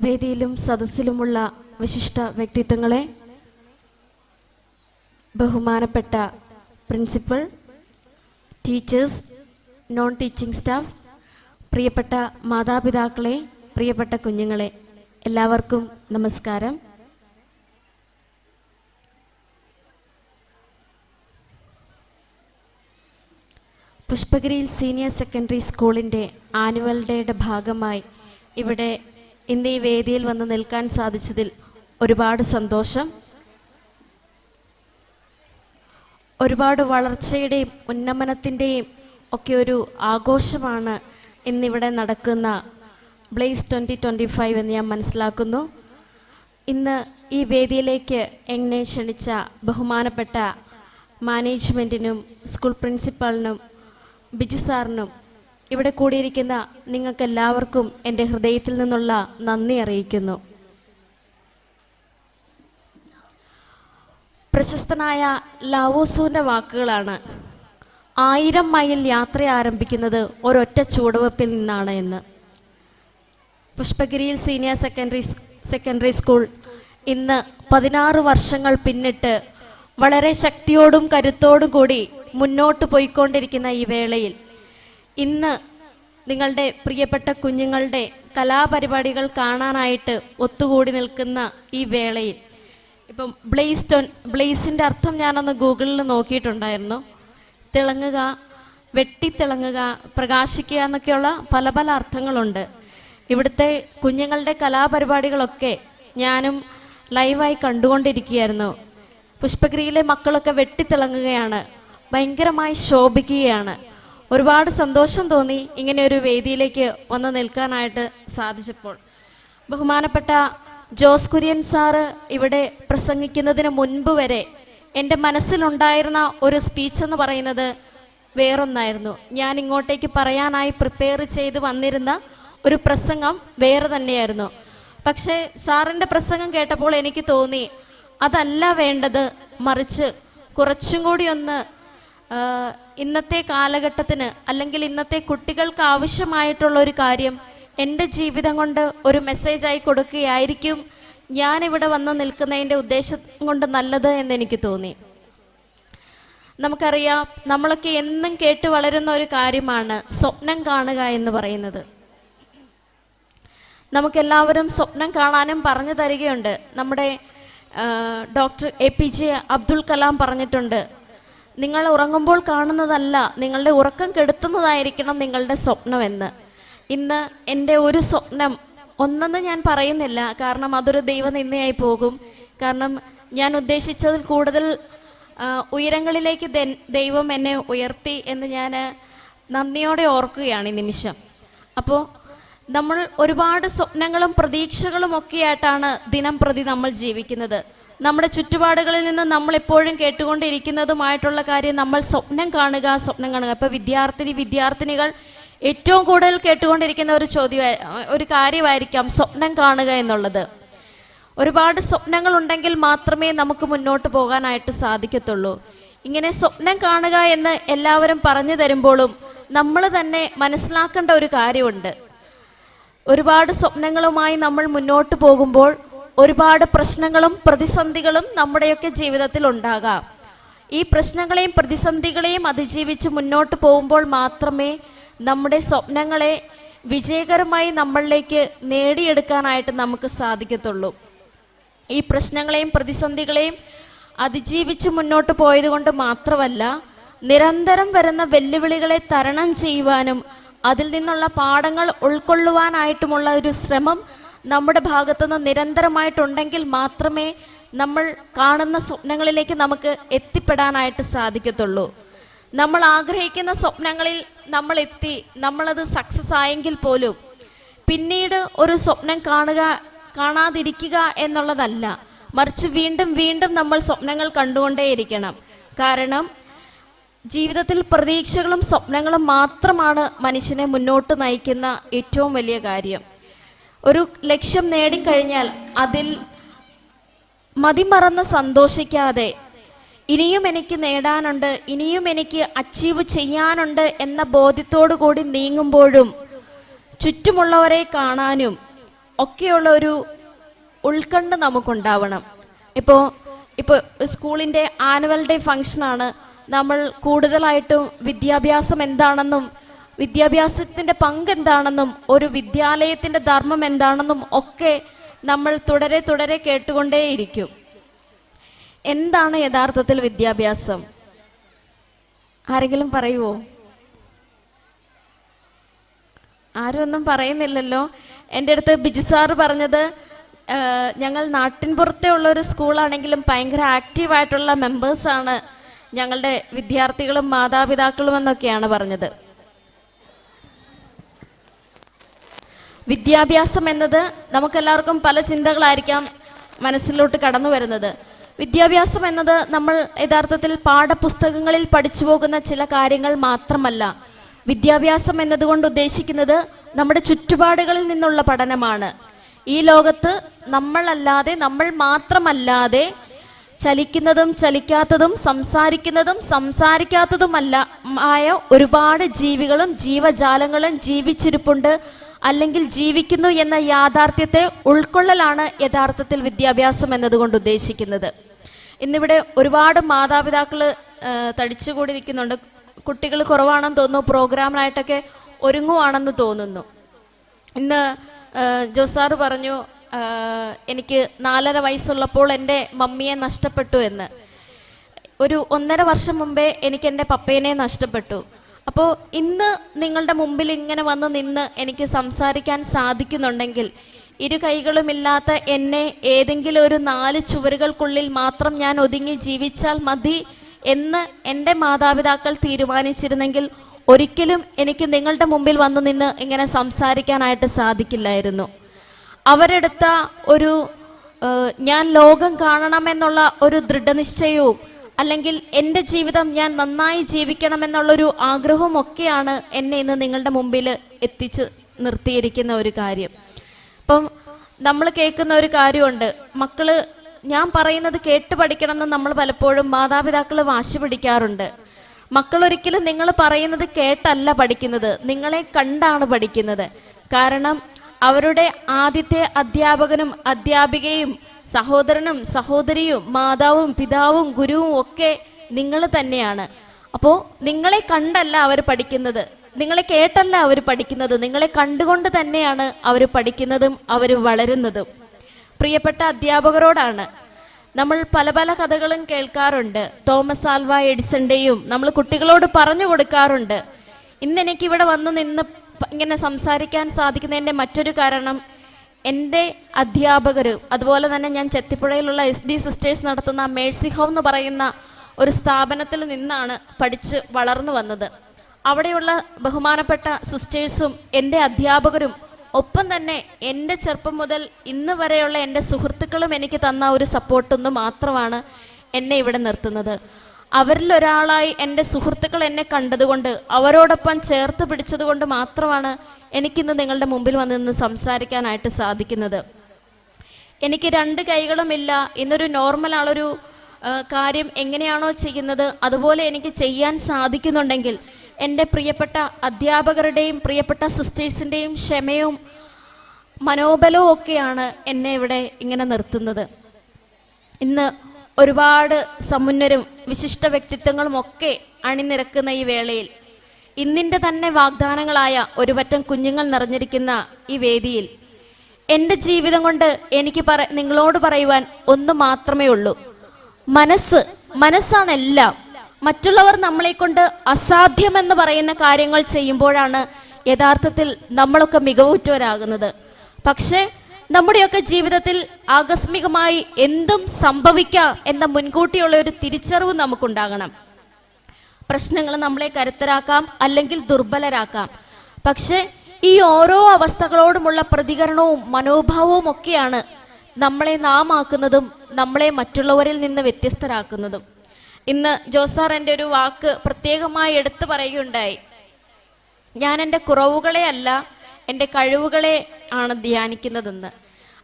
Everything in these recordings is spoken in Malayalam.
വേദിയിലും സദസ്സിലുമുള്ള വിശിഷ്ട വ്യക്തിത്വങ്ങളെ, ബഹുമാനപ്പെട്ട principal, teachers, non teaching staff, പ്രിയപ്പെട്ട മാതാപിതാക്കളെ, പ്രിയപ്പെട്ട കുഞ്ഞുങ്ങളെ, എല്ലാവർക്കും നമസ്കാരം. പുഷ്പഗിരിയിൽ സീനിയർ സെക്കൻഡറി സ്കൂളിൻ്റെ ആനുവൽ ഡേയുടെ ഭാഗമായി ഇവിടെ ഇന്ന് ഈ വേദിയിൽ വന്ന് നിൽക്കാൻ സാധിച്ചതിൽ ഒരുപാട് സന്തോഷം. ഒരുപാട് വളർച്ചയുടെയും ഉന്നമനത്തിൻ്റെയും ഒക്കെ ഒരു ആഘോഷമാണ് ഇന്നിവിടെ നടക്കുന്ന ബ്ലേസ് 2025 എന്ന് ഞാൻ മനസ്സിലാക്കുന്നു. ഇന്ന് ഈ വേദിയിലേക്ക് എന്നെ ക്ഷണിച്ച ബഹുമാനപ്പെട്ട മാനേജ്മെൻറ്റിനും സ്കൂൾ പ്രിൻസിപ്പാളിനും ബിജു സാറിനും ഇവിടെ കൂടിയിരിക്കുന്ന നിങ്ങൾക്കെല്ലാവർക്കും എൻ്റെ ഹൃദയത്തിൽ നിന്നുള്ള നന്ദി അറിയിക്കുന്നു. പ്രശസ്തനായ ലാവോസൂൻ്റെ വാക്കുകളാണ്, 1000 മൈൽ യാത്ര ആരംഭിക്കുന്നത് ഒരൊറ്റ ചുവടുവെപ്പിൽ നിന്നാണ് എന്ന്. പുഷ്പഗിരിയിൽ സീനിയർ സെക്കൻഡറി സ്കൂൾ ഇന്ന് 16 വർഷങ്ങൾ പിന്നിട്ട് വളരെ ശക്തിയോടും കരുത്തോടും കൂടി മുന്നോട്ട് പോയിക്കൊണ്ടിരിക്കുന്ന ഈ വേളയിൽ ഇന്ന് നിങ്ങളുടെ പ്രിയപ്പെട്ട കുഞ്ഞുങ്ങളുടെ കലാപരിപാടികൾ കാണാനായിട്ട് ഒത്തുകൂടി നിൽക്കുന്ന ഈ വേളയിൽ ഇപ്പം ബ്ലേസിൻ്റെ അർത്ഥം ഞാനൊന്ന് ഗൂഗിളിൽ നോക്കിയിട്ടുണ്ടായിരുന്നു. തിളങ്ങുക, വെട്ടിത്തിളങ്ങുക, പ്രകാശിക്കുക എന്നൊക്കെയുള്ള പല പല അർത്ഥങ്ങളുണ്ട്. ഇവിടുത്തെ കുഞ്ഞുങ്ങളുടെ കലാപരിപാടികളൊക്കെ ഞാനും ലൈവായി കണ്ടുകൊണ്ടിരിക്കുകയായിരുന്നു. പുഷ്പഗിരിയിലെ മക്കളൊക്കെ വെട്ടിത്തിളങ്ങുകയാണ്, ഭയങ്കരമായി ശോഭിക്കുകയാണ്. ഒരുപാട് സന്തോഷം തോന്നി ഇങ്ങനെ ഒരു വേദിയിലേക്ക് വന്ന് നിൽക്കാനായിട്ട് സാധിച്ചപ്പോൾ. ബഹുമാനപ്പെട്ട ജോസ് കുര്യൻ സാറ് ഇവിടെ പ്രസംഗിക്കുന്നതിന് മുൻപ് വരെ എൻ്റെ മനസ്സിലുണ്ടായിരുന്ന ഒരു സ്പീച്ച് എന്ന് പറയുന്നത് വേറൊന്നായിരുന്നു. ഞാൻ ഇങ്ങോട്ടേക്ക് പറയാനായി പ്രിപ്പയർ ചെയ്ത് വന്നിരുന്ന ഒരു പ്രസംഗം വേറെ തന്നെയായിരുന്നു. പക്ഷേ സാറിൻ്റെ പ്രസംഗം കേട്ടപ്പോൾ എനിക്ക് തോന്നി അതല്ല വേണ്ടത്, മറിച്ച് കുറച്ചും കൂടി ഒന്ന് ഇന്നത്തെ കാലഘട്ടത്തിന് അല്ലെങ്കിൽ ഇന്നത്തെ കുട്ടികൾക്ക് ആവശ്യമായിട്ടുള്ള ഒരു കാര്യം എൻ്റെ ജീവിതം കൊണ്ട് ഒരു മെസ്സേജായി കൊടുക്കുകയായിരിക്കും ഞാനിവിടെ വന്ന് നിൽക്കുന്നതിൻ്റെ ഉദ്ദേശം കൊണ്ട് നല്ലത് എന്നെനിക്ക് തോന്നി. നമുക്കറിയാം, നമ്മളൊക്കെ എന്നും കേട്ട് വളരുന്ന ഒരു കാര്യമാണ് സ്വപ്നം കാണുക എന്ന് പറയുന്നത്. നമുക്കെല്ലാവരും സ്വപ്നം കാണാനും പറഞ്ഞു തരികയുണ്ട്. നമ്മുടെ ഡോക്ടർ APJ അബ്ദുൽ കലാം പറഞ്ഞിട്ടുണ്ട്, നിങ്ങൾ ഉറങ്ങുമ്പോൾ കാണുന്നതല്ല, നിങ്ങളുടെ ഉറക്കം കെടുത്തുന്നതായിരിക്കണം നിങ്ങളുടെ സ്വപ്നമെന്ന്. ഇന്ന് എൻ്റെ ഒരു സ്വപ്നം ഒന്നെന്ന് ഞാൻ പറയുന്നില്ല, കാരണം അതൊരു ദൈവനിന്ദയായി പോകും. കാരണം ഞാൻ ഉദ്ദേശിച്ചതിൽ കൂടുതൽ ഉയരങ്ങളിലേക്ക് ദൈവം എന്നെ ഉയർത്തി എന്ന് ഞാൻ നന്ദിയോടെ ഓർക്കുകയാണ് ഈ നിമിഷം. അപ്പോൾ നമ്മൾ ഒരുപാട് സ്വപ്നങ്ങളും പ്രതീക്ഷകളും ഒക്കെയായിട്ടാണ് ദിനം പ്രതി നമ്മൾ ജീവിക്കുന്നത്. നമ്മുടെ ചുറ്റുപാടുകളിൽ നിന്ന് നമ്മളെപ്പോഴും കേട്ടുകൊണ്ടിരിക്കുന്നതുമായിട്ടുള്ള കാര്യം നമ്മൾ സ്വപ്നം കാണുക, സ്വപ്നം കാണുക. ഇപ്പോൾ വിദ്യാർത്ഥിനികൾ ഏറ്റവും കൂടുതൽ കേട്ടുകൊണ്ടിരിക്കുന്ന ഒരു കാര്യമായിരിക്കാം സ്വപ്നം കാണുക എന്നുള്ളത്. ഒരുപാട് സ്വപ്നങ്ങളുണ്ടെങ്കിൽ മാത്രമേ നമുക്ക് മുന്നോട്ട് പോകാനായിട്ട് സാധിക്കത്തുള്ളൂ. ഇങ്ങനെ സ്വപ്നം കാണുക എന്ന് എല്ലാവരും പറഞ്ഞു തരുമ്പോഴും നമ്മൾ തന്നെ മനസ്സിലാക്കേണ്ട ഒരു കാര്യമുണ്ട്. ഒരുപാട് സ്വപ്നങ്ങളുമായി നമ്മൾ മുന്നോട്ട് പോകുമ്പോൾ ഒരുപാട് പ്രശ്നങ്ങളും പ്രതിസന്ധികളും നമ്മുടെയൊക്കെ ജീവിതത്തിൽ ഉണ്ടാകാം. ഈ പ്രശ്നങ്ങളെയും പ്രതിസന്ധികളെയും അതിജീവിച്ച് മുന്നോട്ട് പോകുമ്പോൾ മാത്രമേ നമ്മുടെ സ്വപ്നങ്ങളെ വിജയകരമായി നമ്മളിലേക്ക് നേടിയെടുക്കാനായിട്ട് നമുക്ക് സാധിക്കത്തുള്ളൂ. ഈ പ്രശ്നങ്ങളെയും പ്രതിസന്ധികളെയും അതിജീവിച്ച് മുന്നോട്ട് പോയത് കൊണ്ട് മാത്രമല്ല, നിരന്തരം വരുന്ന വെല്ലുവിളികളെ തരണം ചെയ്യുവാനും അതിൽ നിന്നുള്ള പാഠങ്ങൾ ഉൾക്കൊള്ളുവാനായിട്ടുമുള്ള ഒരു ശ്രമം നമ്മുടെ ഭാഗത്തുനിന്ന് നിരന്തരമായിട്ടുണ്ടെങ്കിൽ മാത്രമേ നമ്മൾ കാണുന്ന സ്വപ്നങ്ങളിലേക്ക് നമുക്ക് എത്തിപ്പെടാനായിട്ട് സാധിക്കത്തുള്ളൂ. നമ്മൾ ആഗ്രഹിക്കുന്ന സ്വപ്നങ്ങളിൽ നമ്മളത് സക്സസ് ആയെങ്കിൽ പോലും പിന്നീട് ഒരു സ്വപ്നം കാണാതിരിക്കുക എന്നുള്ളതല്ല, മറിച്ച് വീണ്ടും വീണ്ടും നമ്മൾ സ്വപ്നങ്ങൾ കണ്ടുകൊണ്ടേയിരിക്കണം. കാരണം ജീവിതത്തിൽ പ്രതീക്ഷകളും സ്വപ്നങ്ങളും മാത്രമാണ് മനുഷ്യനെ മുന്നോട്ട് നയിക്കുന്ന ഏറ്റവും വലിയ കാര്യം. ഒരു ലക്ഷ്യം നേടിക്കഴിഞ്ഞാൽ അതിൽ മതിമറന്ന് സന്തോഷിക്കാതെ ഇനിയും എനിക്ക് നേടാനുണ്ട്, ഇനിയും എനിക്ക് അച്ചീവ് ചെയ്യാനുണ്ട് എന്ന ബോധ്യത്തോടു കൂടി നീങ്ങുമ്പോഴും ചുറ്റുമുള്ളവരെ കാണാനും ഒക്കെയുള്ള ഒരു ഉൾക്കണ്ട് നമുക്കുണ്ടാവണം. ഇപ്പോൾ സ്കൂളിൻ്റെ ആനുവൽ ഡേ ഫംഗ്ഷനാണ്. നമ്മൾ കൂടുതലായിട്ടും വിദ്യാഭ്യാസം എന്താണെന്നും വിദ്യാഭ്യാസത്തിൻ്റെ പങ്ക് എന്താണെന്നും ഒരു വിദ്യാലയത്തിൻ്റെ ധർമ്മം എന്താണെന്നും ഒക്കെ നമ്മൾ തുടരെ കേട്ടുകൊണ്ടേയിരിക്കും. എന്താണ് യഥാർത്ഥത്തിൽ വിദ്യാഭ്യാസം? ആരെങ്കിലും പറയുമോ? ആരും ഒന്നും പറയുന്നില്ലല്ലോ. എൻ്റെ അടുത്ത് ബിജു സാറ് പറഞ്ഞത് ഞങ്ങൾ നാട്ടിൻപുറത്തെ ഉള്ളൊരു സ്കൂളാണെങ്കിലും ഭയങ്കര ആക്റ്റീവായിട്ടുള്ള മെമ്പേഴ്സാണ് ഞങ്ങളുടെ വിദ്യാർത്ഥികളും മാതാപിതാക്കളും എന്നൊക്കെയാണ് പറഞ്ഞത്. വിദ്യാഭ്യാസം എന്നത് നമുക്കെല്ലാവർക്കും പല ചിന്തകളായിരിക്കാം മനസ്സിലോട്ട് കടന്നു വരുന്നത്. വിദ്യാഭ്യാസം എന്നത് നമ്മൾ യഥാർത്ഥത്തിൽ പാഠപുസ്തകങ്ങളിൽ പഠിച്ചു പോകുന്ന ചില കാര്യങ്ങൾ മാത്രമല്ല. വിദ്യാഭ്യാസം എന്നതുകൊണ്ട് ഉദ്ദേശിക്കുന്നത് നമ്മുടെ ചുറ്റുപാടുകളിൽ നിന്നുള്ള പഠനമാണ്. ഈ ലോകത്ത് നമ്മൾ മാത്രമല്ലാതെ ചലിക്കുന്നതും ചലിക്കാത്തതും സംസാരിക്കുന്നതും സംസാരിക്കാത്തതുമായ ഒരുപാട് ജീവികളും ജീവജാലങ്ങളും ജീവിച്ചിരിപ്പുണ്ട്, അല്ലെങ്കിൽ ജീവിക്കുന്നു എന്ന യാഥാർത്ഥ്യത്തെ ഉൾക്കൊള്ളലാണ് യഥാർത്ഥത്തിൽ വിദ്യാഭ്യാസം എന്നതുകൊണ്ട് ഉദ്ദേശിക്കുന്നത്. ഇന്നിവിടെ ഒരുപാട് മാതാപിതാക്കൾ തടിച്ചുകൂടി നിൽക്കുന്നുണ്ട്. കുട്ടികൾ കുറവാണെന്ന് തോന്നുന്നു, പ്രോഗ്രാമിനായിട്ടൊക്കെ ഒരുങ്ങുവാണെന്ന് തോന്നുന്നു. ഇന്ന് ജോസാറ് പറഞ്ഞു, എനിക്ക് 4.5 വയസ്സുള്ളപ്പോൾ എൻ്റെ മമ്മിയെ നഷ്ടപ്പെട്ടു എന്ന്. ഒരു 1.5 വർഷം മുമ്പേ എനിക്ക് എൻ്റെ പപ്പേനെ നഷ്ടപ്പെട്ടു. അപ്പോൾ ഇന്ന് നിങ്ങളുടെ മുമ്പിൽ ഇങ്ങനെ വന്ന് നിന്ന് എനിക്ക് സംസാരിക്കാൻ സാധിക്കുന്നുണ്ടെങ്കിൽ, ഇരു കൈകളുമില്ലാത്ത എന്നെ ഏതെങ്കിലും ഒരു 4 ചുവരുകൾക്കുള്ളിൽ മാത്രം ഞാൻ ഒതുങ്ങി ജീവിച്ചാൽ മതി എന്ന് എൻ്റെ മാതാപിതാക്കൾ തീരുമാനിച്ചിരുന്നെങ്കിൽ ഒരിക്കലും എനിക്ക് നിങ്ങളുടെ മുമ്പിൽ വന്ന് നിന്ന് ഇങ്ങനെ സംസാരിക്കാനായിട്ട് സാധിക്കില്ലായിരുന്നു. അവരെടുത്ത ഒരു ഞാൻ ലോകം കാണണമെന്നുള്ള ഒരു ദൃഢനിശ്ചയവും അല്ലെങ്കിൽ എൻ്റെ ജീവിതം ഞാൻ നന്നായി ജീവിക്കണമെന്നുള്ളൊരു ആഗ്രഹവും ഒക്കെയാണ് എന്നെ ഇന്ന് നിങ്ങളുടെ മുമ്പിൽ എത്തിച്ച് നിർത്തിയിരിക്കുന്ന ഒരു കാര്യം. അപ്പം നമ്മൾ കേൾക്കുന്ന ഒരു കാര്യമുണ്ട്, മക്കള് ഞാൻ പറയുന്നത് കേട്ട് പഠിക്കണമെന്ന് നമ്മൾ പലപ്പോഴും മാതാപിതാക്കൾ വാശി പിടിക്കാറുണ്ട്. മക്കൾ ഒരിക്കലും നിങ്ങൾ പറയുന്നത് കേട്ടല്ല പഠിക്കുന്നത്, നിങ്ങളെ കണ്ടാണ് പഠിക്കുന്നത്. കാരണം അവരുടെ ആദ്യത്തെ അധ്യാപകനും അധ്യാപികയും സഹോദരനും സഹോദരിയും മാതാവും പിതാവും ഗുരുവും ഒക്കെ നിങ്ങൾ തന്നെയാണ്. അപ്പോൾ നിങ്ങളെ കണ്ടല്ല അവർ പഠിക്കുന്നത്, നിങ്ങളെ കേട്ടല്ല അവർ പഠിക്കുന്നത്, നിങ്ങളെ കണ്ടുകൊണ്ട് തന്നെയാണ് അവർ പഠിക്കുന്നതും അവർ വളരുന്നതും. പ്രിയപ്പെട്ട അധ്യാപകരോടാണ് നമ്മൾ പല പല കഥകളും കേൾക്കാറുണ്ട്. തോമസ് ആൽവ എഡിസന്റെയും നമ്മൾ കുട്ടികളോട് പറഞ്ഞു കൊടുക്കാറുണ്ട്. ഇന്ന് എനിക്കിവിടെ വന്ന് നിന്ന് ഇങ്ങനെ സംസാരിക്കാൻ സാധിക്കുന്നതിൻ്റെ മറ്റൊരു കാരണം എൻ്റെ അധ്യാപകർ, അതുപോലെ തന്നെ ഞാൻ ചെത്തിപ്പുഴയിലുള്ള SD സിസ്റ്റേഴ്സ് നടത്തുന്ന മേഴ്സി ഹോം എന്ന് പറയുന്ന ഒരു സ്ഥാപനത്തിൽ നിന്നാണ് പഠിച്ച് വളർന്നു വന്നത്. അവിടെയുള്ള ബഹുമാനപ്പെട്ട സിസ്റ്റേഴ്സും എൻ്റെ അധ്യാപകരും ഒപ്പം തന്നെ എൻ്റെ ചെറുപ്പം മുതൽ ഇന്ന് വരെയുള്ള എൻ്റെ സുഹൃത്തുക്കളും എനിക്ക് തന്ന ഒരു സപ്പോർട്ടൊന്നു മാത്രമാണ് എന്നെ ഇവിടെ നിർത്തുന്നത്. അവരിൽ ഒരാളായി എൻ്റെ സുഹൃത്തുക്കൾ എന്നെ കണ്ടതുകൊണ്ട്, അവരോടൊപ്പം ചേർത്ത് പിടിച്ചതുകൊണ്ട് മാത്രമാണ് എനിക്കിന്ന് നിങ്ങളുടെ മുമ്പിൽ വന്ന് നിന്ന് സംസാരിക്കാനായിട്ട് സാധിക്കുന്നത്. എനിക്ക് 2 കൈകളുമില്ല, ഇന്നൊരു നോർമൽ ആളൊരു കാര്യം എങ്ങനെയാണോ ചെയ്യുന്നത് അതുപോലെ എനിക്ക് ചെയ്യാൻ സാധിക്കുന്നുണ്ടെങ്കിൽ എൻ്റെ പ്രിയപ്പെട്ട അധ്യാപകരുടെയും പ്രിയപ്പെട്ട സിസ്റ്റേഴ്സിൻ്റെയും ക്ഷമയും മനോബലവും ഒക്കെയാണ് എന്നെ ഇവിടെ ഇങ്ങനെ നിർത്തുന്നത്. ഇന്ന് ഒരുപാട് സമുന്നരും വിശിഷ്ട വ്യക്തിത്വങ്ങളും ഒക്കെ അണിനിരക്കുന്ന ഈ വേളയിൽ, ഇന്നിൻ്റെ തന്നെ വാഗ്ദാനങ്ങളായ ഒരു പറ്റം കുഞ്ഞുങ്ങൾ നിറഞ്ഞിരിക്കുന്ന ഈ വേദിയിൽ എൻ്റെ ജീവിതം കൊണ്ട് എനിക്ക് നിങ്ങളോട് പറയുവാൻ ഒന്ന് മാത്രമേ ഉള്ളൂ. മനസ്സാണ് എല്ലാം. മറ്റുള്ളവർ നമ്മളെ കൊണ്ട് അസാധ്യമെന്ന് പറയുന്ന കാര്യങ്ങൾ ചെയ്യുമ്പോഴാണ് യഥാർത്ഥത്തിൽ നമ്മളൊക്കെ മികവുറ്റവരാകുന്നത്. പക്ഷേ നമ്മുടെയൊക്കെ ജീവിതത്തിൽ ആകസ്മികമായി എന്തും സംഭവിക്കാം എന്ന മുൻകൂട്ടിയുള്ള ഒരു തിരിച്ചറിവ് നമുക്കുണ്ടാകണം. പ്രശ്നങ്ങൾ നമ്മളെ കരുത്തരാക്കാം, അല്ലെങ്കിൽ ദുർബലരാക്കാം. പക്ഷെ ഈ ഓരോ അവസ്ഥകളോടുമുള്ള പ്രതികരണവും മനോഭാവവും ഒക്കെയാണ് നമ്മളെ നാം ആക്കുന്നതും നമ്മളെ മറ്റുള്ളവരിൽ നിന്ന് വ്യത്യസ്തരാക്കുന്നതും. ഇന്ന് ജോസാർ എൻ്റെ ഒരു വാക്ക് പ്രത്യേകമായി എടുത്തു പറയുകയുണ്ടായി. ഞാൻ എൻ്റെ കുറവുകളെ അല്ല എൻ്റെ കഴിവുകളെ ആണ് ധ്യാനിക്കുന്നതെന്ന്.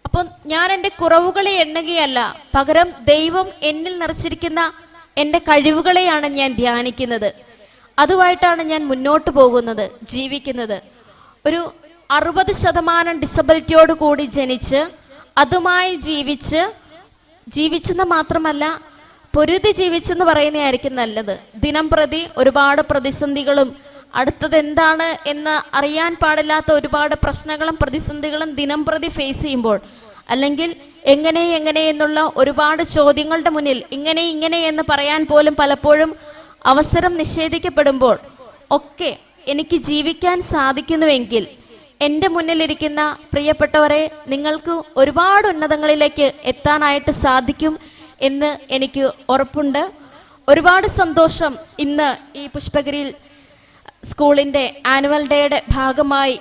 അപ്പം ഞാൻ എൻ്റെ കുറവുകളെ എണ്ണുകയല്ല, പകരം ദൈവം എന്നിൽ നിറച്ചിരിക്കുന്ന എൻ്റെ കഴിവുകളെയാണ് ഞാൻ ധ്യാനിക്കുന്നത്. അതുമായിട്ടാണ് ഞാൻ മുന്നോട്ട് പോകുന്നത്, ജീവിക്കുന്നത്. ഒരു 60% ഡിസബിലിറ്റിയോട് കൂടി ജനിച്ച് അതുമായി ജീവിച്ചെന്ന് മാത്രമല്ല പൊരുതി ജീവിച്ചെന്ന് പറയുന്നതായിരിക്കും നല്ലത്. ദിനം പ്രതി ഒരുപാട് പ്രതിസന്ധികളും അടുത്തത് എന്താണ് എന്ന് അറിയാൻ പാടില്ലാത്ത ഒരുപാട് പ്രശ്നങ്ങളും പ്രതിസന്ധികളും ദിനം പ്രതി ഫേസ് ചെയ്യുമ്പോൾ, അല്ലെങ്കിൽ എങ്ങനെ എന്നുള്ള ഒരുപാട് ചോദ്യങ്ങളുടെ മുന്നിൽ ഇങ്ങനെ എന്ന് പറയാൻ പോലും പലപ്പോഴും അവസരം നിഷേധിക്കപ്പെടുമ്പോൾ ഒക്കെ എനിക്ക് ജീവിക്കാൻ സാധിക്കുന്നുവെങ്കിൽ എൻ്റെ മുന്നിലിരിക്കുന്ന പ്രിയപ്പെട്ടവരെ, നിങ്ങൾക്ക് ഒരുപാട് ഉന്നതങ്ങളിലേക്ക് എത്താനായിട്ട് സാധിക്കും എന്ന് എനിക്ക് ഉറപ്പുണ്ട്. ഒരുപാട് സന്തോഷം ഇന്ന് ഈ പുഷ്പഗിരിയിൽ സ്കൂളിൻ്റെ ആനുവൽ ഡേയുടെ ഭാഗമായി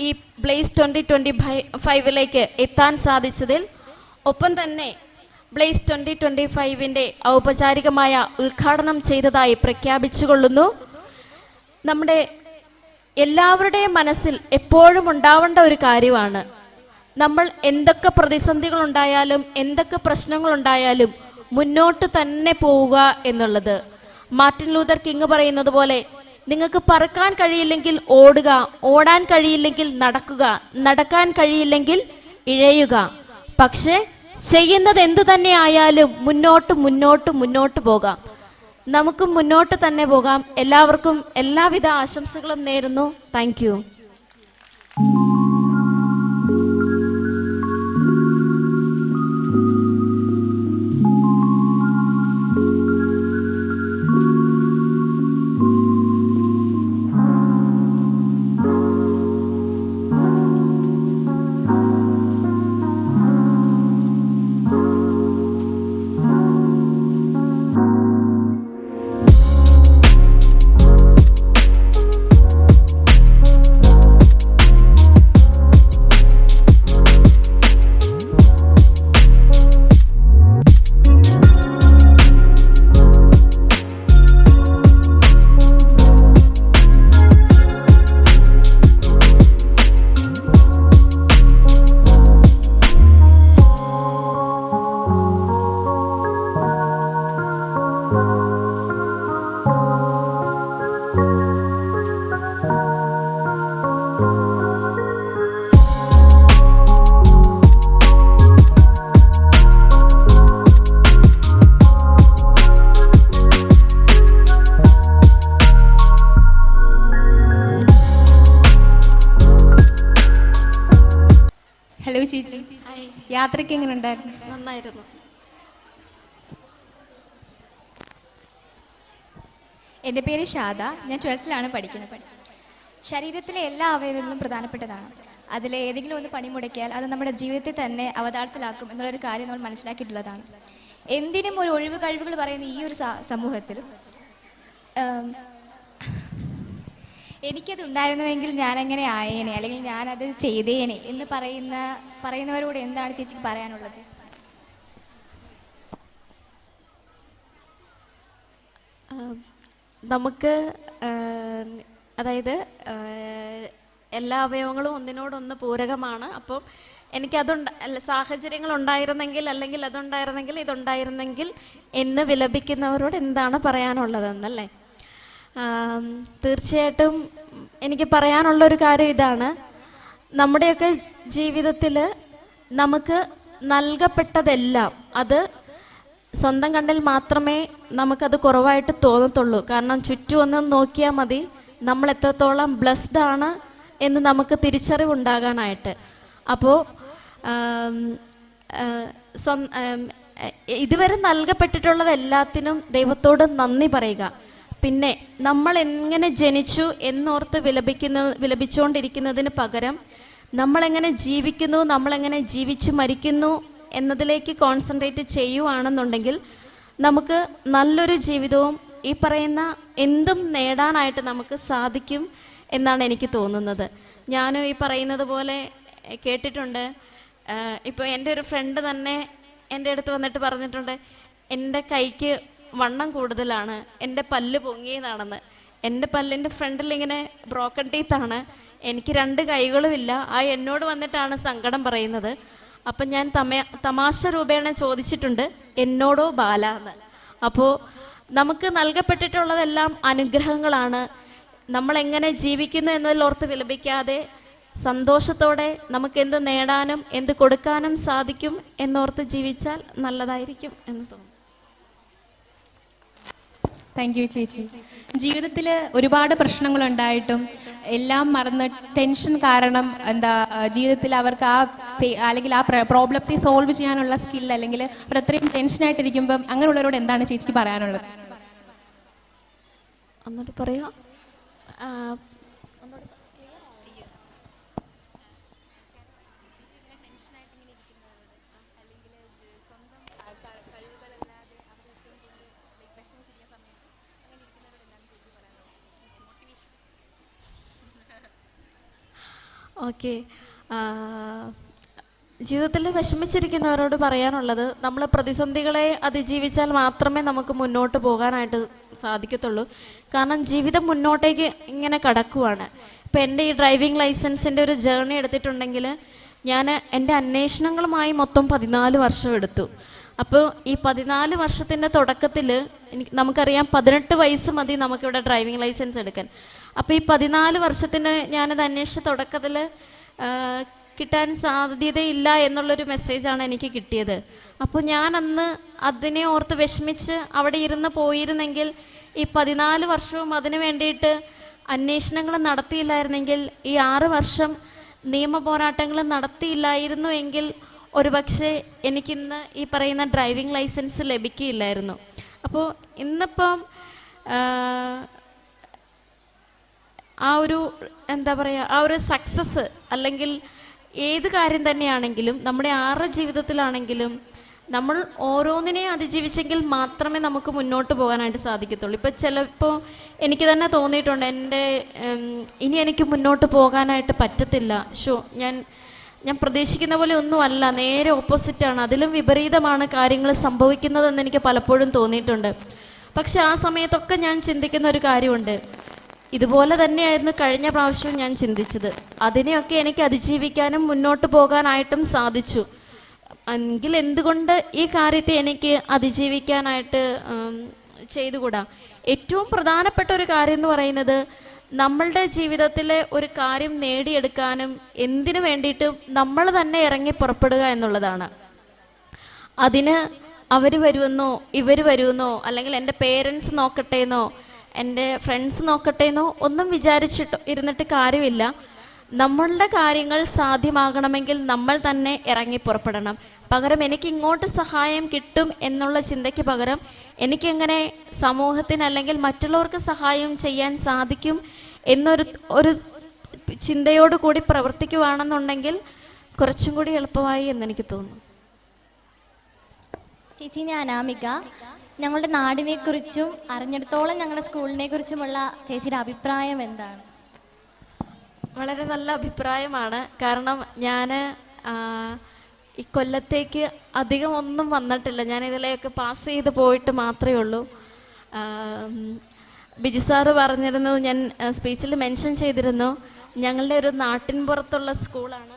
ഈ ബ്ലേസ് 2025 എത്താൻ സാധിച്ചതിൽ. ഒപ്പം തന്നെ ബ്ലേസ് 2025 ഔപചാരികമായ ഉദ്ഘാടനം ചെയ്തതായി പ്രഖ്യാപിച്ചുകൊള്ളുന്നു. നമ്മുടെ എല്ലാവരുടെയും മനസ്സിൽ എപ്പോഴും ഉണ്ടാവേണ്ട ഒരു കാര്യമാണ്, നമ്മൾ എന്തൊക്കെ പ്രതിസന്ധികളുണ്ടായാലും എന്തൊക്കെ പ്രശ്നങ്ങളുണ്ടായാലും മുന്നോട്ട് തന്നെ പോവുക എന്നുള്ളത്. മാർട്ടിൻ ലൂതർ കിങ് പറയുന്നത് പോലെ, നിങ്ങൾക്ക് പറക്കാൻ കഴിയില്ലെങ്കിൽ ഓടുക, ഓടാൻ കഴിയില്ലെങ്കിൽ നടക്കുക, നടക്കാൻ കഴിയില്ലെങ്കിൽ ഇഴയുക. പക്ഷേ ചെയ്യുന്നത് എന്തു തന്നെ ആയാലും മുന്നോട്ട് പോകാം. നമുക്ക് മുന്നോട്ട് തന്നെ പോകാം. എല്ലാവർക്കും എല്ലാവിധ ആശംസകളും നേരുന്നു. Thank you. ഹലോ ചേച്ചി, യാത്രയ്ക്ക് എങ്ങനെ ഉണ്ടായിരുന്നു? നന്നായിരുന്നു. എൻ്റെ പേര് ഷാദ. ഞാൻ 12th പഠിക്കുന്നത്. ശരീരത്തിലെ എല്ലാ അവയവങ്ങളും പ്രധാനപ്പെട്ടതാണ്. അതിൽ ഏതെങ്കിലും ഒന്ന് പണിമുടക്കിയാൽ അത് നമ്മുടെ ജീവിതത്തെ തന്നെ അവതാളത്തിലാക്കും എന്നുള്ളൊരു കാര്യം നമ്മൾ മനസ്സിലാക്കിയിട്ടുള്ളതാണ്. എന്തിനും ഒരു ഒഴിവ് കഴിവുകൾ പറയുന്ന ഈ ഒരു സമൂഹത്തിൽ എനിക്കത് ഉണ്ടായിരുന്നുവെങ്കിൽ ഞാനെങ്ങനെ ആയേനെ, അല്ലെങ്കിൽ ഞാനത് ചെയ്തേനെ എന്ന് പറയുന്നവരോട് എന്താണ് ചേച്ചിക്ക് പറയാനുള്ളത്? നമുക്ക് അതായത് എല്ലാ അവയവങ്ങളും ഒന്നിനോടൊന്ന് പൂരകമാണ്. അപ്പം സാഹചര്യങ്ങൾ ഉണ്ടായിരുന്നെങ്കിൽ, അല്ലെങ്കിൽ അതുണ്ടായിരുന്നെങ്കിൽ, ഇതുണ്ടായിരുന്നെങ്കിൽ എന്ന് വിലപിക്കുന്നവരോട് എന്താണ് പറയാനുള്ളതെന്നല്ലേ? തീർച്ചയായിട്ടും എനിക്ക് പറയാനുള്ളൊരു കാര്യം ഇതാണ്, നമ്മുടെയൊക്കെ ജീവിതത്തിൽ നമുക്ക് നൽകപ്പെട്ടതെല്ലാം അത് സ്വന്തം കണ്ണിൽ മാത്രമേ നമുക്കത് കുറവായിട്ട് തോന്നത്തുള്ളൂ. കാരണം ചുറ്റും ഒന്ന് നോക്കിയാൽ മതി, നമ്മൾ എത്രത്തോളം ബ്ലെസ്ഡ് ആണ് എന്ന് നമുക്ക് തിരിച്ചറിവുണ്ടാകാനായിട്ട്. അപ്പോൾ ഇതുവരെ നൽകപ്പെട്ടിട്ടുള്ളത് എല്ലാത്തിനും ദൈവത്തോട് നന്ദി പറയുക. പിന്നെ നമ്മൾ എങ്ങനെ ജനിച്ചു എന്നോർത്ത് വിലപിച്ചുകൊണ്ടിരിക്കുന്നതിന് പകരം നമ്മളെങ്ങനെ ജീവിക്കുന്നു, നമ്മളെങ്ങനെ ജീവിച്ചു മരിക്കുന്നു എന്നതിലേക്ക് കോൺസെൻട്രേറ്റ് ചെയ്യുവാണെന്നുണ്ടെങ്കിൽ നമുക്ക് നല്ലൊരു ജീവിതവും ഈ പറയുന്ന എന്തും നേടാനായിട്ട് നമുക്ക് സാധിക്കും എന്നാണ് എനിക്ക് തോന്നുന്നത്. ഞാനും ഈ പറയുന്നത് പോലെ കേട്ടിട്ടുണ്ട്. ഇപ്പോൾ എൻ്റെ ഒരു ഫ്രണ്ട് തന്നെ എൻ്റെ അടുത്ത് വന്നിട്ട് പറഞ്ഞിട്ടുണ്ട്, എൻ്റെ കൈക്ക് വണ്ണം കൂടുതലാണ്, എൻ്റെ പല്ല് പൊങ്ങിയതാണെന്ന്. എൻ്റെ പല്ലിൻ്റെ ഫ്രണ്ടിൽ ഇങ്ങനെ ബ്രോക്കൺ ടീത്താണ്, എനിക്ക് 2 കൈകളുമില്ല. എന്നോട് വന്നിട്ടാണ് സങ്കടം പറയുന്നത്. അപ്പം ഞാൻ തമാശ രൂപേണ ചോദിച്ചിട്ടുണ്ട്, എന്നോടോ ബാല എന്ന്. അപ്പോൾ നമുക്ക് നൽകപ്പെട്ടിട്ടുള്ളതെല്ലാം അനുഗ്രഹങ്ങളാണ്. നമ്മളെങ്ങനെ ജീവിക്കുന്നു എന്നതിലോർത്ത് വിലപിക്കാതെ സന്തോഷത്തോടെ നമുക്ക് എന്ത് നേടാനും എന്ത് കൊടുക്കാനും സാധിക്കും എന്നോർത്ത് ജീവിച്ചാൽ നല്ലതായിരിക്കും എന്ന് തോന്നുന്നു. താങ്ക് യു ചേച്ചി. ജീവിതത്തിൽ ഒരുപാട് പ്രശ്നങ്ങളുണ്ടായിട്ടും എല്ലാം മറന്ന് ടെൻഷൻ കാരണം ജീവിതത്തിൽ അവർക്ക് അല്ലെങ്കിൽ ആ പ്രോബ്ലത്തെ സോൾവ് ചെയ്യാനുള്ള സ്കിൽ, അല്ലെങ്കിൽ അവർ അത്രയും ടെൻഷനായിട്ടിരിക്കുമ്പം അങ്ങനെയുള്ളവരോട് എന്താണ് ചേച്ചിക്ക് പറയാനുള്ളത്? ഒന്നുകൂടി പറയാം. ഓക്കെ, ജീവിതത്തിൽ വിഷമിച്ചിരിക്കുന്നവരോട് പറയാനുള്ളത്, നമ്മൾ പ്രതിസന്ധികളെ അതിജീവിച്ചാൽ മാത്രമേ നമുക്ക് മുന്നോട്ട് പോകാനായിട്ട് സാധിക്കത്തുള്ളൂ. കാരണം ജീവിതം മുന്നോട്ടേക്ക് ഇങ്ങനെ കടക്കുവാണ്. ഇപ്പം എൻ്റെ ഈ ഡ്രൈവിംഗ് ലൈസൻസിൻ്റെ ഒരു ജേർണി എടുത്തിട്ടുണ്ടെങ്കിൽ ഞാൻ എൻ്റെ അന്വേഷണങ്ങളുമായി മൊത്തം 14 വർഷം എടുത്തു. അപ്പോൾ ഈ 14 വർഷത്തിൻ്റെ തുടക്കത്തിൽ നമുക്കറിയാം 18 വയസ്സ് മതി നമുക്കിവിടെ ഡ്രൈവിംഗ് ലൈസൻസ് എടുക്കാൻ. അപ്പോൾ ഈ 14 വർഷത്തിന് ഞാനത് അന്വേഷിച്ച തുടക്കത്തിൽ കിട്ടാൻ സാധ്യതയില്ല എന്നുള്ളൊരു മെസ്സേജാണ് എനിക്ക് കിട്ടിയത്. അപ്പോൾ ഞാൻ അന്ന് അതിനെ ഓർത്ത് വിഷമിച്ച് അവിടെ ഇരുന്ന് പോയിരുന്നെങ്കിൽ ഈ 14 വർഷവും അതിന് വേണ്ടിയിട്ട് അന്വേഷണങ്ങൾ നടത്തിയില്ലായിരുന്നെങ്കിൽ, ഈ 6 വർഷം നിയമ പോരാട്ടങ്ങൾ നടത്തിയില്ലായിരുന്നു എങ്കിൽ ഒരുപക്ഷെ എനിക്കിന്ന് ഈ പറയുന്ന ഡ്രൈവിംഗ് ലൈസൻസ് ലഭിക്കില്ലായിരുന്നു. അപ്പോൾ ഇന്നിപ്പം ആ ഒരു എന്താ പറയുക, ആ ഒരു സക്സസ് അല്ലെങ്കിൽ ഏത് കാര്യം തന്നെയാണെങ്കിലും നമ്മുടെ ആരുടെ ജീവിതത്തിലാണെങ്കിലും നമ്മൾ ഓരോന്നിനെയും അതിജീവിച്ചെങ്കിൽ മാത്രമേ നമുക്ക് മുന്നോട്ട് പോകാനായിട്ട് സാധിക്കത്തുള്ളൂ. ഇപ്പോൾ ചിലപ്പോൾ എനിക്ക് തന്നെ തോന്നിയിട്ടുണ്ട്, ഇനി എനിക്ക് മുന്നോട്ട് പോകാനായിട്ട് പറ്റത്തില്ല, ഞാൻ പ്രതീക്ഷിക്കുന്ന പോലെ ഒന്നുമല്ല, നേരെ ഓപ്പോസിറ്റാണ്, അതിലും വിപരീതമാണ് കാര്യങ്ങൾ സംഭവിക്കുന്നതെന്ന് എനിക്ക് പലപ്പോഴും തോന്നിയിട്ടുണ്ട്. പക്ഷെ ആ സമയത്തൊക്കെ ഞാൻ ചിന്തിക്കുന്ന ഒരു കാര്യമുണ്ട്, ഇതുപോലെ തന്നെയായിരുന്നു കഴിഞ്ഞ പ്രാവശ്യവും ഞാൻ ചിന്തിച്ചത്. അതിനെയൊക്കെ എനിക്ക് അതിജീവിക്കാനും മുന്നോട്ട് പോകാനായിട്ടും സാധിച്ചു. എങ്കിൽ എന്തുകൊണ്ട് ഈ കാര്യത്തെ എനിക്ക് അതിജീവിക്കാനായിട്ട് ചെയ്തുകൂടാ? ഏറ്റവും പ്രധാനപ്പെട്ട ഒരു കാര്യം എന്ന് പറയുന്നത്, നമ്മളുടെ ജീവിതത്തിലെ ഒരു കാര്യം നേടിയെടുക്കാനും എന്തിനു വേണ്ടിയിട്ടും നമ്മൾ തന്നെ ഇറങ്ങി പുറപ്പെടുക എന്നുള്ളതാണ്. അതിന് അവർ വരുമെന്നോ ഇവർ വരുമെന്നോ അല്ലെങ്കിൽ എൻ്റെ പേരൻസ് നോക്കട്ടെ എന്നോ എൻ്റെ ഫ്രണ്ട്സ് നോക്കട്ടെ എന്നോ ഒന്നും വിചാരിച്ചിട്ട് ഇരുന്നിട്ട് കാര്യമില്ല. നമ്മളുടെ കാര്യങ്ങൾ സാധ്യമാകണമെങ്കിൽ നമ്മൾ തന്നെ ഇറങ്ങി പുറപ്പെടണം. പകരം എനിക്ക് ഇങ്ങോട്ട് സഹായം കിട്ടും എന്നുള്ള ചിന്തയ്ക്ക് പകരം എനിക്കെങ്ങനെ സമൂഹത്തിന് അല്ലെങ്കിൽ മറ്റുള്ളവർക്ക് സഹായം ചെയ്യാൻ സാധിക്കും എന്നൊരു ചിന്തയോട് കൂടി പ്രവർത്തിക്കുകയാണെന്നുണ്ടെങ്കിൽ കുറച്ചും കൂടി എളുപ്പമായി എന്നെനിക്ക് തോന്നുന്നു. ചേച്ചി, ഞാൻ അനാമിക. ഞങ്ങളുടെ നാടിനെക്കുറിച്ചും അറിഞ്ഞിടത്തോളം ഞങ്ങളുടെ സ്കൂളിനെ കുറിച്ചുമുള്ള ചേച്ചിയുടെ അഭിപ്രായം എന്താണ്? വളരെ നല്ല അഭിപ്രായമാണ്. കാരണം ഞാൻ ഈ കൊല്ലത്തേക്ക് അധികം ഒന്നും വന്നിട്ടില്ല, ഞാൻ ഇതിലെയൊക്കെ പാസ് ചെയ്ത് പോയിട്ട് മാത്രമേ ഉള്ളൂ. ബിജു സാറ് പറഞ്ഞിരുന്നു, ഞാൻ സ്പീച്ചിൽ മെൻഷൻ ചെയ്തിരുന്നു, ഞങ്ങളുടെ ഒരു നാട്ടിൻ പുറത്തുള്ള സ്കൂളാണ്,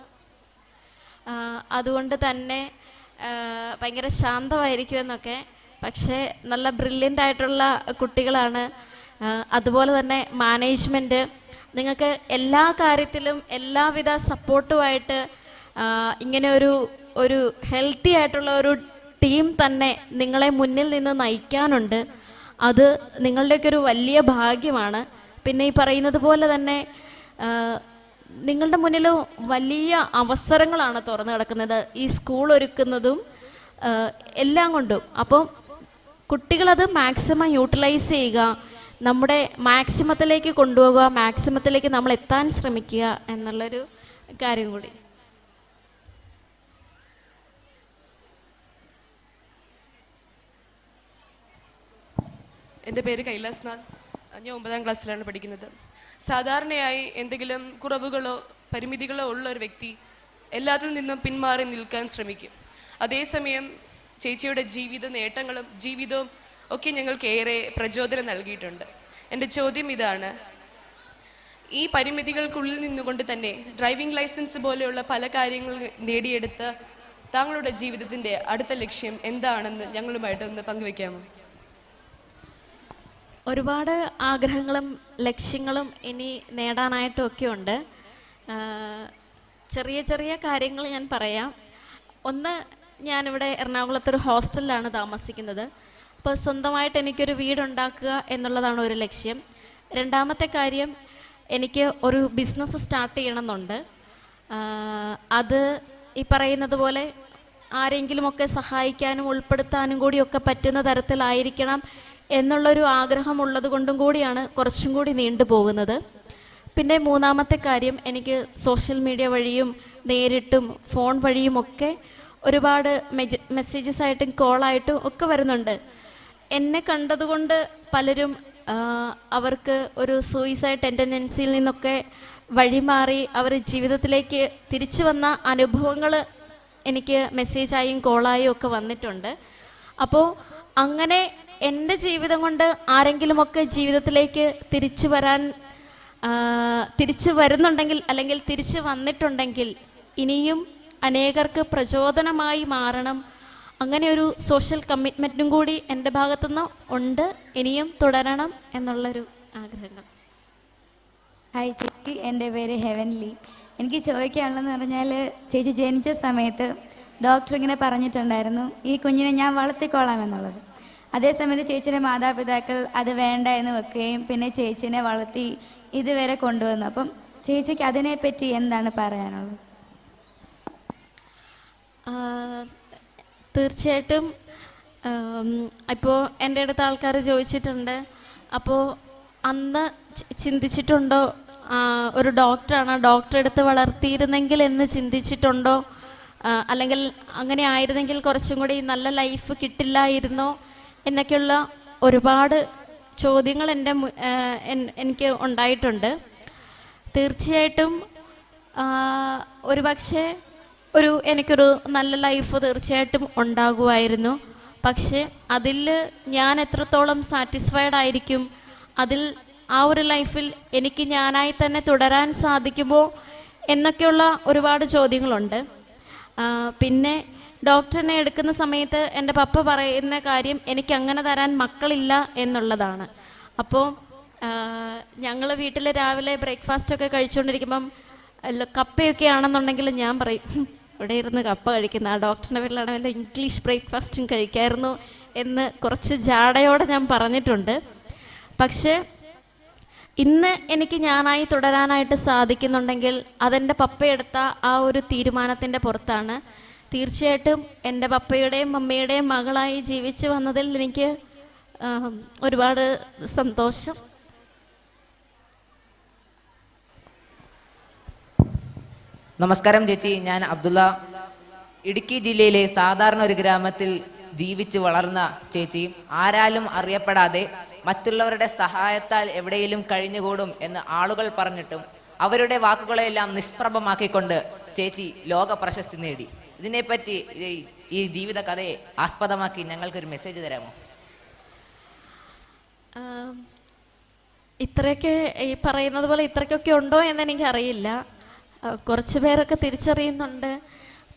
അതുകൊണ്ട് തന്നെ ഭയങ്കര ശാന്തമായിരിക്കുമെന്നൊക്കെ. പക്ഷേ നല്ല ബ്രില്യൻ്റ് ആയിട്ടുള്ള കുട്ടികളാണ്. അതുപോലെ തന്നെ മാനേജ്മെൻറ്റ് നിങ്ങൾക്ക് എല്ലാ കാര്യത്തിലും എല്ലാവിധ സപ്പോർട്ടുമായിട്ട് ഇങ്ങനെ ഒരു ഹെൽത്തി ആയിട്ടുള്ള ഒരു ടീം തന്നെ നിങ്ങളെ മുന്നിൽ നിന്ന് നയിക്കാനുണ്ട്. അത് നിങ്ങളുടെയൊക്കെ ഒരു വലിയ ഭാഗ്യമാണ്. പിന്നെ ഈ പറയുന്നത് പോലെ തന്നെ നിങ്ങളുടെ മുന്നിൽ വലിയ അവസരങ്ങളാണ് തുറന്നു കിടക്കുന്നത്, ഈ സ്കൂൾ ഒരുക്കുന്നതും എല്ലാം കൊണ്ടും. അപ്പം കുട്ടികളത് മാക്സിമം യൂട്ടിലൈസ് ചെയ്യുക, നമ്മുടെ മാക്സിമത്തിലേക്ക് കൊണ്ടുപോകുക, മാക്സിമത്തിലേക്ക് നമ്മൾ എത്താൻ ശ്രമിക്കുക എന്നുള്ളൊരു കാര്യം കൂടി. എൻ്റെ പേര് കൈലാസ്നാഥ്. ഞാൻ 9ാം ക്ലാസ്സിലാണ് പഠിക്കുന്നത്. സാധാരണയായി എന്തെങ്കിലും കുറവുകളോ പരിമിതികളോ ഉള്ള ഒരു വ്യക്തി എല്ലാത്തിൽ നിന്നും പിന്മാറി നിൽക്കാൻ ശ്രമിക്കും. അതേസമയം ചേച്ചിയുടെ ജീവിത നേട്ടങ്ങളും ജീവിതവും ഒക്കെ ഞങ്ങൾക്ക് ഏറെ പ്രചോദനം നൽകിയിട്ടുണ്ട്. എൻ്റെ ചോദ്യം ഇതാണ്, ഈ പരിമിതികൾക്കുള്ളിൽ നിന്നുകൊണ്ട് തന്നെ ഡ്രൈവിംഗ് ലൈസൻസ് പോലെയുള്ള പല കാര്യങ്ങൾ നേടിയെടുത്ത താങ്കളുടെ ജീവിതത്തിൻ്റെ അടുത്ത ലക്ഷ്യം എന്താണെന്ന് ഞങ്ങളുമായിട്ടൊന്ന് പങ്കുവെക്കാമോ? ഒരുപാട് ആഗ്രഹങ്ങളും ലക്ഷ്യങ്ങളും ഇനി നേടാനായിട്ടും ഒക്കെ ഉണ്ട്. ആ, ചെറിയ ചെറിയ കാര്യങ്ങൾ ഞാൻ പറയാം. ഒന്ന്, ഞാനിവിടെ എറണാകുളത്തൊരു ഹോസ്റ്റലിലാണ് താമസിക്കുന്നത്. അപ്പോൾ സ്വന്തമായിട്ട് എനിക്കൊരു വീടുണ്ടാക്കുക എന്നുള്ളതാണ് ഒരു ലക്ഷ്യം. രണ്ടാമത്തെ കാര്യം, എനിക്ക് ഒരു ബിസിനസ് സ്റ്റാർട്ട് ചെയ്യണമെന്നുണ്ട്. അത് ഈ പറയുന്നത് പോലെ ആരെങ്കിലുമൊക്കെ സഹായിക്കാനും ഉൾപ്പെടുത്താനും കൂടിയൊക്കെ പറ്റുന്ന തരത്തിലായിരിക്കണം എന്നുള്ളൊരു ആഗ്രഹമുള്ളത് കൊണ്ടും കൂടിയാണ് കുറച്ചും കൂടി നീണ്ടു പോകുന്നത്. പിന്നെ മൂന്നാമത്തെ കാര്യം, എനിക്ക് സോഷ്യൽ മീഡിയ വഴിയും നേരിട്ടും ഫോൺ വഴിയുമൊക്കെ ഒരുപാട് മെസ്സേജസ് ആയിട്ടും കോളായിട്ടും ഒക്കെ വരുന്നുണ്ട്. എന്നെ കണ്ടതുകൊണ്ട് പലരും അവർക്ക് ഒരു സൂയിസൈഡ് ടെൻഡൻസിയിൽ നിന്നൊക്കെ വഴിമാറി അവർ ജീവിതത്തിലേക്ക് തിരിച്ചു വന്ന അനുഭവങ്ങൾ എനിക്ക് മെസ്സേജായും കോളായും ഒക്കെ വന്നിട്ടുണ്ട്. അപ്പോൾ അങ്ങനെ എൻ്റെ ജീവിതം കൊണ്ട് ആരെങ്കിലുമൊക്കെ ജീവിതത്തിലേക്ക് തിരിച്ചു വരുന്നുണ്ടെങ്കിൽ അല്ലെങ്കിൽ തിരിച്ചു വന്നിട്ടുണ്ടെങ്കിൽ ഇനിയും അനേകർക്ക് പ്രചോദനമായി മാറണം. അങ്ങനെ ഒരു സോഷ്യൽ കമ്മിറ്റ്മെൻറ്റും കൂടി എൻ്റെ ഭാഗത്തുനിന്ന് ഉണ്ട്. ഇനിയും തുടരണം എന്നുള്ളൊരു ആഗ്രഹങ്ങൾ. ഹായ് ചേച്ചി, എൻ്റെ പേര് ഹെവൻലി. എനിക്ക് ചോദിക്കാനുള്ളതെന്ന് പറഞ്ഞാൽ, ചേച്ചി ജനിച്ച സമയത്ത് ഡോക്ടർ ഇങ്ങനെ പറഞ്ഞിട്ടുണ്ടായിരുന്നു ഈ കുഞ്ഞിനെ ഞാൻ വളർത്തിക്കോളാം എന്നുള്ളത്. അതേസമയത്ത് ചേച്ചിയുടെ മാതാപിതാക്കൾ അത് വേണ്ട എന്ന് വെക്കുകയും പിന്നെ ചേച്ചിനെ വളർത്തി ഇതുവരെ കൊണ്ടുവന്നു. അപ്പം ചേച്ചിക്ക് അതിനെപ്പറ്റി എന്താണ് പറയാനുള്ളത്? തീർച്ചയായിട്ടും ഇപ്പോൾ എൻ്റെ അടുത്ത് ആൾക്കാർ ചോദിച്ചിട്ടുണ്ട്, അപ്പോൾ അന്ന് ചിന്തിച്ചിട്ടുണ്ടോ ഒരു ഡോക്ടറാണ്, ഡോക്ടറെ അടുത്ത് വളർത്തിയിരുന്നെങ്കിൽ എന്ന് ചിന്തിച്ചിട്ടുണ്ടോ? അല്ലെങ്കിൽ അങ്ങനെ ആയിരുന്നെങ്കിൽ കുറച്ചും കൂടി നല്ല ലൈഫ് കിട്ടില്ലായിരുന്നോ എന്നൊക്കെയുള്ള ഒരുപാട് ചോദ്യങ്ങൾ എനിക്ക് ഉണ്ടായിട്ടുണ്ട്. തീർച്ചയായിട്ടും ഒരുപക്ഷെ എനിക്കൊരു നല്ല ലൈഫ് തീർച്ചയായിട്ടും ഉണ്ടാകുമായിരുന്നു. പക്ഷേ അതിൽ ഞാൻ എത്രത്തോളം സാറ്റിസ്ഫൈഡ് ആയിരിക്കും, അതിൽ ആ ഒരു ലൈഫിൽ എനിക്ക് ഞാനായി തന്നെ തുടരാൻ സാധിക്കുമോ എന്നൊക്കെയുള്ള ഒരുപാട് ചോദ്യങ്ങളുണ്ട്. പിന്നെ ഡോക്ടറിനെ എടുക്കുന്ന സമയത്ത് എൻ്റെ പപ്പ പറയുന്ന കാര്യം എനിക്ക് അങ്ങനെ തരാൻ മക്കളില്ല എന്നുള്ളതാണ്. അപ്പോൾ ഞങ്ങൾ വീട്ടിൽ രാവിലെ ബ്രേക്ക്ഫാസ്റ്റൊക്കെ കഴിച്ചുകൊണ്ടിരിക്കുമ്പം കപ്പയൊക്കെ ആണെന്നുണ്ടെങ്കിൽ ഞാൻ പറയും, ഇവിടെ ഇരുന്ന് കപ്പ കഴിക്കുന്ന ആ ഡോക്ടറിൻ്റെ വീട്ടിലാണെങ്കിൽ ഇംഗ്ലീഷ് ബ്രേക്ക്ഫാസ്റ്റും കഴിക്കായിരുന്നു എന്ന് കുറച്ച് ജാടയോടെ ഞാൻ പറഞ്ഞിട്ടുണ്ട്. പക്ഷേ ഇന്ന് എനിക്ക് ഞാനായി തുടരാനായിട്ട് സാധിക്കുന്നുണ്ടെങ്കിൽ അതെൻ്റെ പപ്പയെടുത്ത ആ ഒരു തീരുമാനത്തിൻ്റെ പുറത്താണ്. തീർച്ചയായിട്ടും എൻ്റെ പപ്പയുടെയും മമ്മിയുടെയും മകളായി ജീവിച്ചു വന്നതിൽ എനിക്ക് ഒരുപാട് സന്തോഷം. നമസ്കാരം ചേച്ചി, ഞാൻ അബ്ദുള്ള. ഇടുക്കി ജില്ലയിലെ സാധാരണ ഒരു ഗ്രാമത്തിൽ ജീവിച്ച് വളർന്ന ചേച്ചി, ആരാലും അറിയപ്പെടാതെ മറ്റുള്ളവരുടെ സഹായത്താൽ എവിടെയെങ്കിലും കഴിഞ്ഞുകൂടും എന്ന് ആളുകൾ പറഞ്ഞിട്ടും അവരുടെ വാക്കുകളെല്ലാം നിഷ്പ്രഭമാക്കിക്കൊണ്ട് ചേച്ചി ലോക പ്രശസ്തി നേടി. ഇതിനെപ്പറ്റി ഈ ജീവിത കഥയെ ആസ്പദമാക്കി ഞങ്ങൾക്കൊരു മെസ്സേജ് തരാമോ? ഇത്രയൊക്കെ ഈ പറയുന്നത് പോലെ ഇത്രയ്ക്കൊക്കെ ഉണ്ടോ എന്ന് എനിക്കറിയില്ല. കുറച്ച് പേരൊക്കെ തിരിച്ചറിയുന്നുണ്ട്.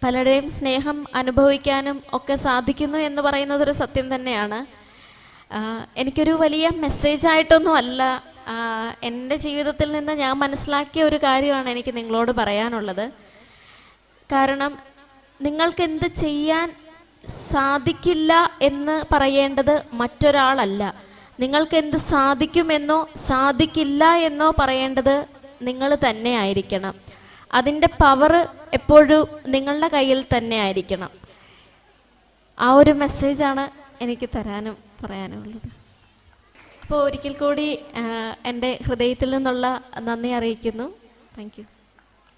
പലരുടെയും സ്നേഹം അനുഭവിക്കാനും ഒക്കെ സാധിക്കുന്നു എന്ന് പറയുന്നത് ഒരു സത്യം തന്നെയാണ്. എനിക്കൊരു വലിയ മെസ്സേജായിട്ടൊന്നും അല്ല, എൻ്റെ ജീവിതത്തിൽ നിന്ന് ഞാൻ മനസ്സിലാക്കിയ ഒരു കാര്യമാണ് എനിക്ക് നിങ്ങളോട് പറയാനുള്ളത്. കാരണം നിങ്ങൾക്ക് എന്ത് ചെയ്യാൻ സാധിക്കില്ല എന്ന് പറയേണ്ടത് മറ്റൊരാളല്ല. നിങ്ങൾക്ക് എന്ത് സാധിക്കുമെന്നോ സാധിക്കില്ല എന്നോ പറയേണ്ടത് നിങ്ങൾ തന്നെ ആയിരിക്കണം. അതിൻ്റെ പവർ എപ്പോഴും നിങ്ങളുടെ കയ്യിൽ തന്നെ ആയിരിക്കണം. ആ ഒരു മെസ്സേജാണ് എനിക്ക് തരാനും പറയാനുള്ളത്. അപ്പോൾ ഒരിക്കൽ കൂടി എൻ്റെ ഹൃദയത്തിൽ നിന്നുള്ള നന്ദി അറിയിക്കുന്നു. Thank you.